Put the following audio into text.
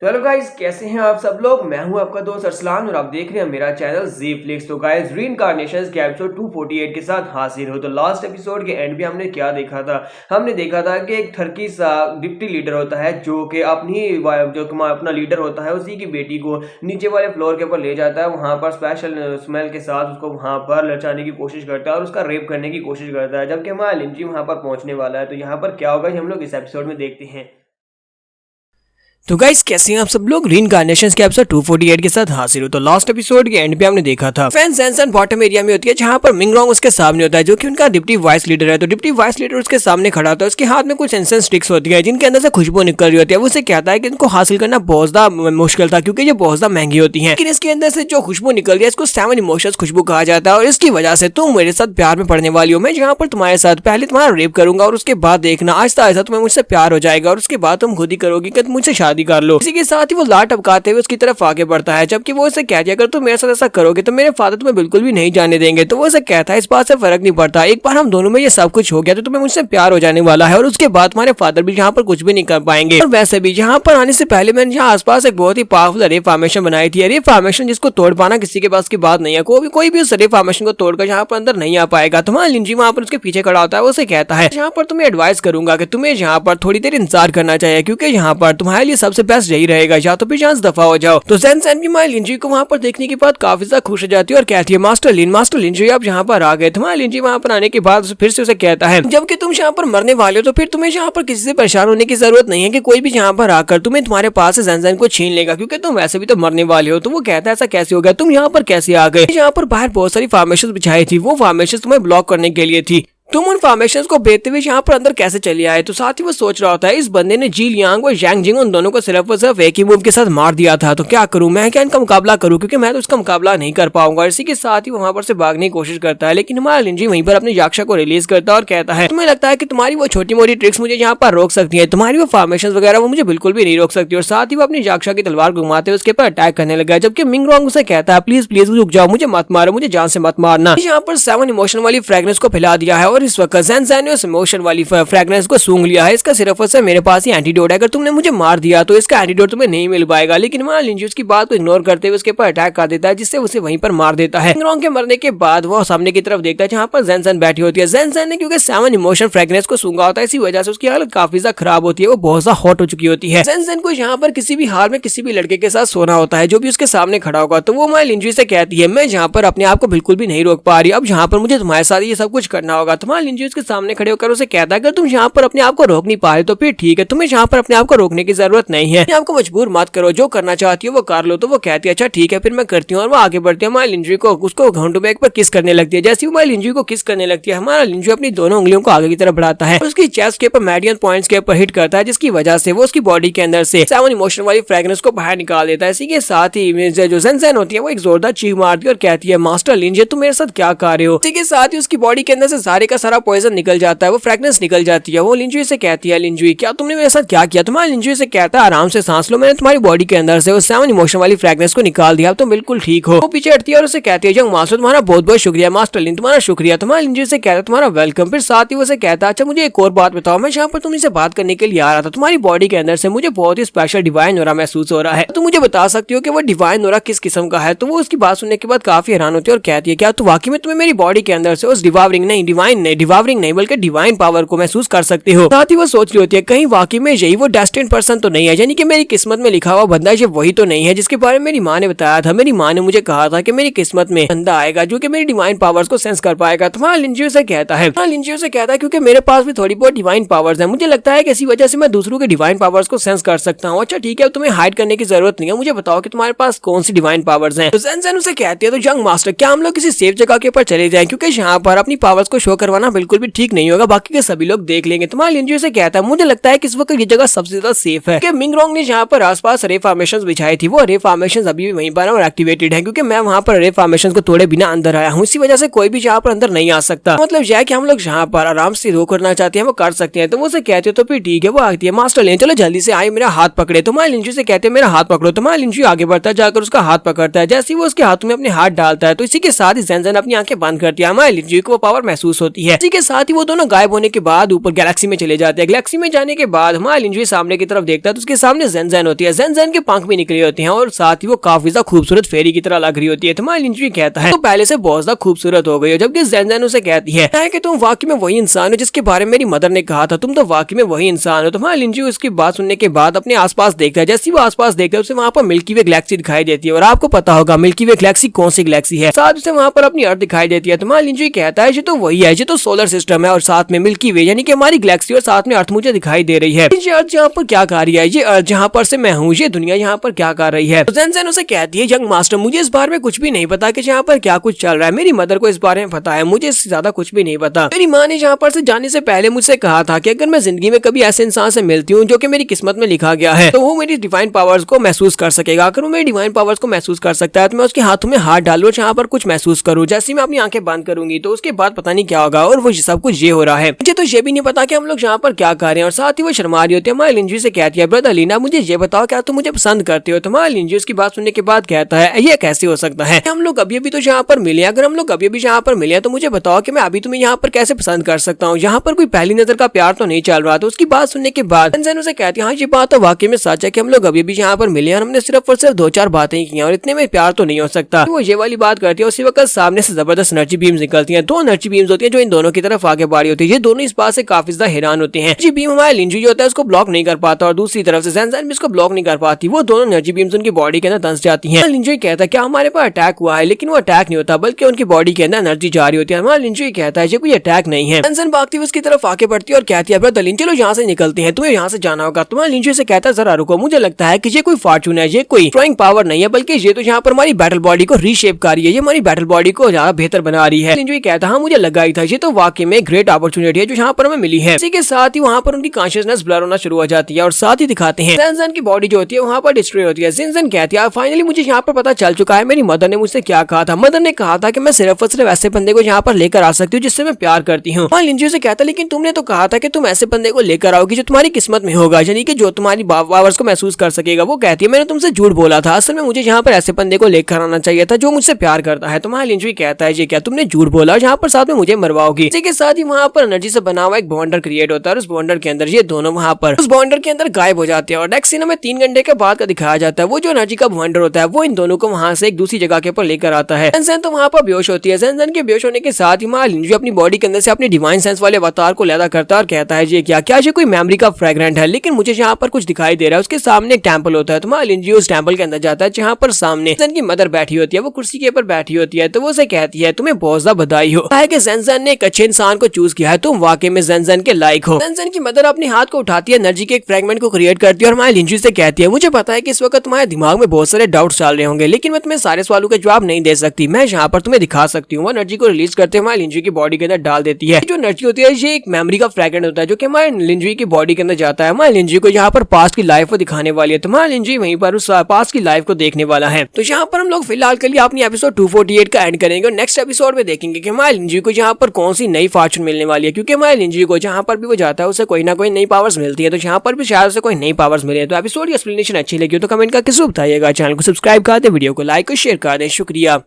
तो hello guys, कैसे हैं आप सब लोग। मैं हूं आपका दोस्त अरसलान और आप देख रहे हैं मेरा चैनल जी फ्लिक्स। तो गाइस, रीइंकार्नेशंस के एपिसोड 248 के साथ हाजिर हो। तो लास्ट एपिसोड के एंड में हमने क्या देखा था। हमने देखा था कि एक टर्की सा डिप्टी लीडर होता है जो कि अपना लीडर होता है उसी की बेटी को नीचे वाले फ्लोर के ऊपर ले जाता है। वहां पर स्पेशल स्मेल के साथ उसको वहां पर लचाने की कोशिश करता है और उसका रेप करने की कोशिश करता है, जबकि हमारा लिंजी वहां पर पहुंचने वाला है। तो यहाँ पर क्या होगा हम लोग इस एपिसोड में देखते हैं। तो गाइस, कैसे हैं आप सब लोग। रीइंकार्नेशंस के एपिसोड 248 के साथ हाजिर हो। तो लास्ट एपिसोड के एंड पे हमने देखा था फैन सैनसन बॉटम एरिया में होती है जहां पर मिंग रोंग उसके सामने होता है जो कि उनका डिप्टी वाइस लीडर है। तो डिप्टी वाइस लीडर उसके सामने खड़ा होता है, उसके हाथ में कुछ इंसेंस स्टिक्स होती है जिनके अंदर से खुशबू निकल रही होती है। वो उसे कहता है कि इनको हासिल करना बहुत ज्यादा मुश्किल था क्योंकि ये बहुत ज्यादा महंगी होती है, लेकिन इसके अंदर से जो खुशबू निकल रही है इसको 7 इमोशंस खुशबू कहा जाता है और इसकी वजह से तुम मेरे साथ प्यार में पड़ने वाली हो। मैं जहाँ पर तुम्हारे साथ पहले तुम्हारा रेप करूंगा और उसके बाद देखना आहिस्ता आहिस्ता तुम्हें मुझसे प्यार हो जाएगा और उसके बाद तुम खुद ही करोगी कि तुम मुझसे शादी कर लो। इसी के साथ ही वो लाट टपकाते हुए उसकी तरफ आगे बढ़ता है, जबकि वो इसे कहती है अगर तुम मेरे साथ ऐसा करोगे तो मेरे फादर तुम्हें बिल्कुल भी नहीं जाने देंगे। तो वो इसे कहता है इस बात से फर्क नहीं पड़ता, एक बार हम दोनों में ये सब कुछ हो गया तो तुम्हें मुझसे प्यार हो जाने वाला है और उसके बाद तुम्हारे फादर भी यहाँ पर कुछ भी नहीं कर पाएंगे। और वैसे भी यहाँ पर आने से पहले मैंने यहाँ आसपास एक बहुत ही पावरफुल रे फॉर्मेशन बनाई थी। रे फॉर्मेशन जिसको तोड़ पाना किसी के पास की बात नहीं है, कोई भी उस रे फॉर्मेशन को तोड़कर यहाँ पर अंदर नहीं आ पाएगा। तुम्हारा लिंजी वहाँ पर उसके पीछे खड़ा होता है, वो उसे कहता है यहाँ पर तुम्हें एडवाइस करूंगा कि तुम्हें यहाँ पर थोड़ी देर इंतजार करना चाहिए क्योंकि यहाँ पर तुम्हारे लिए सबसे बेस्ट यही रहेगा, या तो फिर यहाँ से दफा हो जाओ। तो ज़ेन भी माय लिंजी को वहाँ पर देखने के बाद काफी ज्यादा खुश हो जाती है और कहती है मास्टर लिंजी आप यहाँ पर आ गए। तुम्हारा लिंजी वहाँ पर आने के बाद फिर से उसे कहता है जबकि तुम यहाँ पर मरने वाले हो तो फिर तुम्हें यहाँ पर किसी से परेशान होने की जरूरत नहीं है कि कोई भी यहाँ पर आकर तुम्हें तुम्हारे पास से ज़ेन को छीन लेगा क्योंकि तुम वैसे भी तो मरने वाले हो। तो वो कहता है ऐसा कैसे हो गया, तुम यहाँ पर कैसे आ गए। यहाँ पर बाहर बहुत सारी फॉर्मेशन बिछाई थी, वो फॉर्मेशन तुम्हें ब्लॉक करने के लिए थी, तुम उन फॉर्मेशंस को बेचते हुए यहाँ पर अंदर कैसे चले आए। तो साथ ही वो सोच रहा होता है इस बंदे ने जी लियांग और यांग जिंग उन दोनों को सिर्फ और सिर्फ एक ही मूव के साथ मार दिया था, तो क्या करूं मैं, क्या इनका मुकाबला करूं क्योंकि मैं तो इसका मुकाबला नहीं कर पाऊंगा। इसी के साथ ही वहां पर से भागने की कोशिश करता है, लेकिन हमारा लिंजी वहीं पर अपने याक्षा को रिलीज करता है और कहता है तुम्हें लगता है कि तुम्हारी वो छोटी मोटी ट्रिक्स मुझे यहाँ पर रोक सकती है, तुम्हारी वो फॉर्मेशन वगैरह वो मुझे बिल्कुल भी नहीं रोक सकती। और साथ ही वो अपनी याक्षा की तलवार घुमाते हुए उसके ऊपर अटैक करने लगा, जबकि मिंग रोंग उसे कहता है प्लीज प्लीज रुक जाओ, मुझे मत मारो, मुझे जान से मत मारना। यहाँ पर 7 इमोशन वाली फ्रेगनेंस को फैला दिया है और इस वक्त ज़ेन ने उस इमोशन वाली फ्रेगनेंस को सूंघ लिया है। इसका सिर्फ और सिर्फ मेरे पास ही एंटीडोट है, अगर तुमने मुझे मार दिया तो इसका एंटीडोट तुम्हें नहीं मिल पाएगा। लेकिन हमारा लिंजी उसकी बात को इग्नोर करते हुए उसके ऊपर अटैक कर देता है जिससे उसे वहीं पर मार देता है। मिंग रोंग के मरने के बाद वो सामने की तरफ देखता है जहाँ पर ज़ेन बैठी होती है। ज़ेन ने क्योंकि 7 इमोशन फ्रेगनेंस को सूंघा होता है, इसी वजह से उसकी हालत काफी ज्यादा खराब होती है, वो बहुत ज्यादा हॉट हो चुकी होती है। ज़ेन को यहाँ पर किसी भी हाल में किसी भी लड़के के साथ सोना होता है जो भी उसके सामने खड़ा होगा। तो वो हमारे लिंजी से कहती है मैं यहाँ पर अपने आप को बिल्कुल भी नहीं रोक पा रही, अब यहाँ पर मुझे तुम्हारे साथ ये सब कुछ करना होगा। तुम्हारा लिंजी उसके सामने खड़े होकर उसे कहता है तुम यहाँ पर अपने आप को रोक नहीं पा रहे तो फिर ठीक है, तुम्हें यहाँ पर अपने आप को रोकने की जरूरत नहीं है, आपको मजबूर मत करो, जो करना चाहती हो वो कर लो। तो वो कहती है अच्छा ठीक है फिर मैं करती हूँ, और वो आगे बढ़ती है। हमारे लिंजी को उसको घंटों में एक पर किस करने लगती है। जैसे हमारे लिंजी को किस करने लगती है, हमारा लिंजी अपनी दोनों उंगलियों को आगे की तरफ बढ़ाता है, उसकी चेस्ट के ऊपर मेडियन पॉइंट्स के ऊपर हिट करता है, जिसकी वजह से वो उसकी बॉडी के अंदर से 7 इमोशन वाली फ्रेगनेंस को बाहर निकाल देता है। इसी के साथ ही जो ज़ेन होती है वो एक जोरदार चीख मारती है और कहती है मास्टर लिंजी तुम मेरे साथ क्या कर रहे हो। इसी के साथ ही उसकी बॉडी के अंदर से सारे का सारा पॉइजन निकल जाता है, वो फ्रेगनेंस निकल जाती है। वो लिंजी से कहती है लिंजी क्या तुमने मेरे साथ क्या किया। तुम्हारा लिंजी से कहता है आराम से सांस लो, मैंने तुम्हारी बॉडी के अंदर से वो 7 इमोशन वाली फ्रेगनेंस को निकाल दिया, अब तुम बिल्कुल ठीक हो। वो पीछे हटती है और उसे कहती है यंग मास्टर तुम्हारा बहुत बहुत शुक्रिया, मास्टर लिन तुम्हारा शुक्रिया। तुम्हारा लिंजी से कहता है तुम्हारा वेलकम। फिर साथ ही वो उसे कहता है अच्छा मुझे एक और बात बताओ, मैं यहाँ पर तुमसे बात करने के लिए आ रहा था, तुम्हारी बॉडी के अंदर से मुझे बहुत ही स्पेशल डिवाइन ऑरा महसूस हो रहा है, तुम मुझे बता सकती हो कि वो डिवाइन ऑरा किस किस्म का है। तो वो उसकी बात सुनने के बाद काफी हैरान होती है और कहती है क्या तो वाकई में तुम्हें मेरी बॉडी के अंदर से उस डिवावरिंग नहीं बल्कि डिवाइन पावर को महसूस कर सकते हो। साथ ही वो सोच रही होती है कहीं वाकई में यही वो डेस्टिन्ड पर्सन तो नहीं है, यानी कि मेरी किस्मत में लिखा हुआ बंदा ये वही तो नहीं है जिसके बारे में मेरी माँ ने बताया था। मेरी माँ ने मुझे कहा था कि मेरी किस्मत में बंदा आएगा जो कि मेरी डिवाइन पावर्स को सेंस कर पाएगा। तुम्हारा लिंजी से कहता है क्योंकि मेरे पास भी थोड़ी बहुत डिवाइन पावर्स है, मुझे लगता है कि इसी वजह से मैं दूसरों के डिवाइन पावर्स को सेंस कर सकता हूँ। अच्छा ठीक है, तुम्हें हाइड करने की जरूरत नहीं है, मुझे बताओ कि तुम्हारे पास कौन सी डिवाइन पावर्स हैं। तो ज़ेन उसे कहती है तो यंग मास्टर क्या हम लोग किसी सेफ जगह के ऊपर चले जाएं, क्योंकि यहाँ पर अपनी पावर्स को शो करवाना बिल्कुल भी ठीक नहीं होगा, बाकी के सभी लोग देख लेंगे। तुम्हारा लिंजी से कहता है मुझे लगता है कि इस वक्त ये जगह सबसे ज्यादा सेफ है कि मिंग रोंग ने जहाँ पर आसपास रे फॉर्मेशंस बिछाई थी वो रे फॉर्मेशंस अभी भी वहीं पर और एक्टिवेटेड है, क्योंकि मैं वहाँ पर रे फॉर्मेशंस को तोड़े बिना अंदर आया हूँ, इसी वजह से कोई भी यहाँ पर अंदर नहीं आ सकता। मतलब यह है कि हम लोग यहाँ पर आराम से रो करना चाहते हैं वो कर सकते हैं। तो वो उसे कहते हो तो फिर ठीक है, वो आती है मास्टर लेन चलो जल्दी से आए मेरा हाथ पकड़े। तो हमारे लिंजी से कहते हैं मेरा हाथ पकड़ो। तो हमारा लिंजी आगे बढ़ता है, जाकर उसका हाथ पकड़ता है, जैसे वो उसके हाथ में अपने हाथ डालता है तो इसी के साथ ही ज़ेन अपनी आंखें बंद करती है। हमारे लिंजी को पावर महसूस होती देती है। इसी के साथ ही वो दोनों गायब होने के बाद ऊपर गैलेक्सी में चले जाते हैं। गैलेक्सी में जाने के बाद हमारा लिंजुई सामने की तरफ देखता है तो उसके सामने ज़ेन होती है। ज़ेन के पंख भी निकले होते हैं और साथ ही वो काफी ज्यादा खूबसूरत फेरी की तरह लग रही होती है। तो हमारा लिंजुई कहता है तो पहले से बहुत ज्यादा खूबसूरत हो गई हो, जबकि ज़ेन उसे कहती है कि तुम वाकई में वही इंसान हो जिसके बारे में मेरी मदर ने कहा था, तुम तो वाकई में वही इंसान हो। तो हमारा लिंजुई उसकी बात सुनने के बाद अपने आसपास देखता है। जैसे वो आसपास देखता है उसे वहाँ पर मिल्की वे गैलेक्सी दिखाई देती है और आपको पता होगा मिल्की वे गैलेक्सी कौन सी गैलेक्सी है। साथ उसे वहाँ पर अपनी अर्थ दिखाई देती है। तो हमारा लिंजुई कहता है ये तो वही है, ये तो सोलर सिस्टम है और साथ में मिल्की वे यानी कि हमारी गैलेक्सी और साथ में अर्थ मुझे दिखाई दे रही है। ये अर्थ यहाँ पर क्या कर रही है, ये अर्थ जहाँ पर से मैं हूँ, ये दुनिया यहाँ पर क्या कर रही है। तो ज़ेन उसे कहती है यंग मास्टर मुझे इस बारे में कुछ भी नहीं पता कि यहाँ पर क्या कुछ चल रहा है। मेरी मदर को इस बारे में पता है, मुझे इससे ज्यादा कुछ भी नहीं पता। मेरी माँ ने यहाँ पर से जाने से पहले मुझसे कहा था कि अगर मैं जिंदगी में कभी ऐसे इंसान से मिलती हूँ जो कि मेरी किस्मत में लिखा गया है तो वो मेरी डिवाइन पावर्स को महसूस कर सकेगा। अगर वो मेरी डिवाइन पावर्स को महसूस कर सकता है तो मैं उसके हाथों में हाथ डालूं यहाँ पर कुछ महसूस करूँ। जैसे मैं अपनी आंखें बंद करूंगी तो उसके बाद पता नहीं क्या होगा और वो सब कुछ ये हो रहा है। मुझे तो ये भी नहीं पता कि हम लोग यहाँ पर क्या कर रहे हैं। और साथ ही वो शर्मा रही होती है। हमारे लिंजुई से कहती है ब्रदर लीना मुझे ये बताओ क्या तुम मुझे पसंद करते हो। तो हमारे लिंजुई उसकी बात सुनने के बाद कहता है ये कैसे हो सकता है, हम लोग अभी अभी तो यहाँ पर मिले, अगर हम लोग अभी अभी यहाँ पर मिले तो मुझे बताओ कि मैं अभी तुम्हें यहाँ पर कैसे पसंद कर सकता हूँ, यहाँ पर कोई पहली नजर का प्यार तो नहीं चल रहा। तो उसकी बात सुनने के बाद ज़ेन उसे कहती है हाँ ये बात तो वाकई में सच है कि हम लोग अभी भी यहाँ पर मिले और हमने सिर्फ और सिर्फ 2-4 बातें ही की हैं और इतने में प्यार तो नहीं हो सकता। तो वो ये वाली बात करती है। उसी वक्त सामने से जबरदस्त एनर्जी बीम्स निकलती हैं। 2 एनर्जी बीम्स होती है जो इन दोनों की तरफ आगे बढ़ी होती है। ये दोनों इस बात से काफी ज्यादा हैरान होते हैं। जी बीम हमारा लिंजुई होता है उसको ब्लॉक नहीं कर पाता और दूसरी तरफ से ज़ेन भी इसको ब्लॉक नहीं कर पाती। वो दोनों एनर्जी बीम्स उनकी बॉडी के अंदर धंस जाती है। लिंजुई कहता है क्या हमारे पास अटैक हुआ है, लेकिन वो अटैक नहीं होता बल्कि उनकी बॉडी के अंदर एनर्जी जा रही होती है। हमारा लिंजुई कहता है ये कोई अटैक नहीं है। ज़ेन भागती हुई उसकी तरफ आगे बढ़ती है और कहती है ब्रदर लिन चलो यहाँ से निकलते हैं, तुम्हें यहाँ से जाना होगा। तुम्हारा लिंजुई से कहता है जरा रुको, मुझे लगता है कि ये कोई फॉर्चून है, ये कोई ड्रॉइंग पावर नहीं है बल्कि ये तो यहाँ पर हमारी बैटल बॉडी को रीशेप कर रही है, ये हमारी बैटल बॉडी को ज्यादा बेहतर बना रही है। लिंजुई कहता है हाँ मुझे लगा ही था, ये तो वाकई में ग्रेट अपॉर्चुनिटी है जो यहाँ पर हमें मिली है। इसी के साथ ही वहाँ पर उनकी कॉन्शियसनेस ब्लर होना शुरू हो जाती है और साथ ही दिखाते हैं ज़ेन की बॉडी जो होती है वहाँ पर डिस्ट्रॉय होती है। ज़ेन कहती है फाइनली मुझे यहाँ पर पता चल चुका है, मेरी मदर ने मुझसे क्या कहा था। मदर ने कहा था कि मैं सिर्फ और सिर्फ ऐसे बंदे को यहाँ पर लेकर आ सकती हूँ जिससे मैं प्यार करती हूँ। लिंजुई से कहता लेकिन तुमने तो कहा था कि तुम ऐसे बंदे को लेकर आओगी जो तुम्हारी किस्मत में होगा, यानी कि जो तुम्हारी पावर्स को महसूस कर सकेगा। वो कहती है मैंने तुमसे झूठ बोला था, असल में मुझे यहाँ पर ऐसे बंदे को लेकर आना चाहिए था जो मुझसे प्यार करता है। तुम्हारा लिंजुई कहता है ये क्या तुमने झूठ बोला, यहाँ पर साथ में मुझे मरवाओगी। इसी के साथ ही वहाँ पर एनर्जी से बना हुआ एक बॉन्डर क्रिएट होता है और उस बॉन्डर के अंदर ये दोनों वहाँ पर उस बॉन्डर के अंदर गायब हो जाते हैं और नेक्स्ट सीन में 3 घंटे के बाद का दिखाया जाता है। वो जो एनर्जी का बॉन्डर होता है वो इन दोनों को वहाँ से एक दूसरी जगह के ऊपर लेकर आता है। ज़ेन तो वहाँ पर बेहोश होती है। ज़ेन के बेहोश होने के साथ ही वहाँ लिंजुई अपनी बॉडी के अंदर से अपनी डिवाइन सेंस वाले अवतार को लैदा करता है और कहता है ये क्या ये कोई मेमोरी का फ्रेगरेंट है, लेकिन मुझे यहाँ पर कुछ दिखाई दे रहा है। उसके सामने एक टेंपल होता है। तुम्हारा लिंजुई उस टेंपल के अंदर जाता है जहाँ पर सामने ज़ेन की मदर बैठी होती है, वो कुर्सी के ऊपर बैठी होती है। तो वो उसे कहती है तुम्हें बहुत ज्यादा बधाई हो कि ज़ेन ने एक अच्छे इंसान को चूज किया है, तुम वाकई में ज़ेन के लायक हो। ज़ेन की मदर अपने हाथ को उठाती है, एनर्जी के एक फ्रेगमेंट को क्रिएट करती है और हमारे लिंजुई से कहती है मुझे पता है कि इस वक्त तुम्हारे दिमाग में बहुत सारे डाउट्स चल रहे होंगे, लेकिन मैं तुम्हें सारे सवालों के जवाब नहीं दे सकती, मैं यहाँ पर तुम्हें दिखा सकती हूँ। वो एनर्जी को रिलीज करते हुए हमारे लिंजुई की बॉडी के अंदर डाल देती है। जो एनर्जी होती है ये एक मेमोरी का फ्रेगमेंट होता है जो कि हमारे लिंजुई की बॉडी के अंदर जाता है। हमारे लिंजुई को यहाँ पर पास्ट की लाइफ को दिखाने वाली है। तुम्हारा लिंजुई वहीं पर उस पास्ट की लाइफ को देखने वाला है। तो यहाँ पर हम लोग फिलहाल के लिए अपनी एपिसोड 248 का एंड करेंगे और नेक्स्ट एपिसोड में देखेंगे कि हमारे लिंजुई को यहाँ पर कौन सी नई फॉर्चून मिलने वाली है, क्योंकि हमारे लिंजुई को जहाँ पर भी वो जाता है उसे कोई ना कोई नई पावर्स मिलती है। तो यहाँ पर भी शायद उसे कोई नई पावर्स मिले। तो एपिसोड की एक्सप्लेनेशन अच्छी लगी हो तो कमेंट करके जरूर बताइएगा। चैनल को सब्सक्राइब कर दे, वीडियो को लाइक और शेयर कर दे। शुक्रिया।